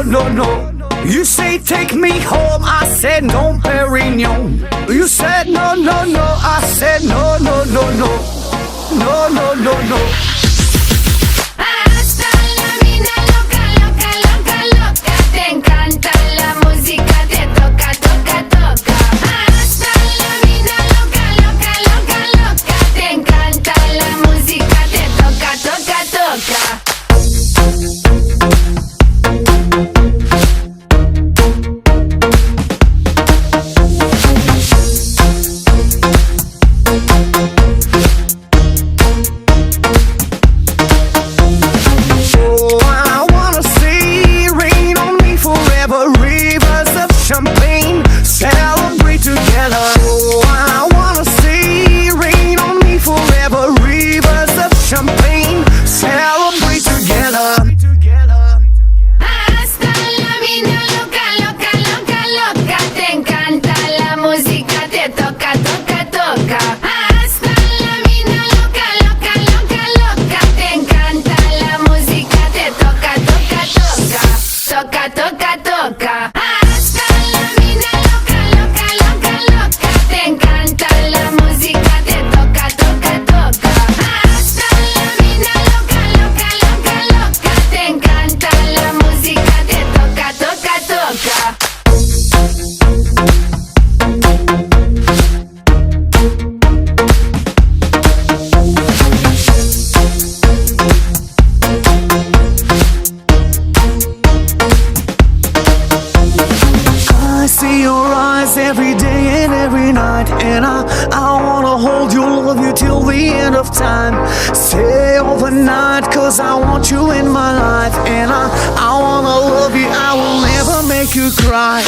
no, no, no. You say take me home, I said no, Perignon. You said no, no, no, I said no, no, no, no. No, no, no, no. Hasta la vida loca, loca, loca, loca. Te encanta la música, te toca, toca, toca. Hasta la vida loca, loca, loca, loca. Te encanta la música, te toca, toca, toca. Champagne, celebrate together. Oh, I wanna see rain on me forever. Rivers of champagne, celebrate together. Hasta la vida loca, loca, loca, loca. Te encanta la música, te toca, toca, toca. Hasta la vida loca, loca, loca, loca. Te encanta la música, te toca, toca, toca. Toca, toca, toca. Hasta la vida loca, loca, loca, loca. Te encanta la música, te toca, toca, toca. Hasta la vida loca, loca, loca, loca. Te encanta la música, te toca, toca, toca. I see your eyes every day and every night, and I wanna hold you, love you till the end of time. Stay overnight, cause I want you in my life, and I wanna love you, I will never make you cry.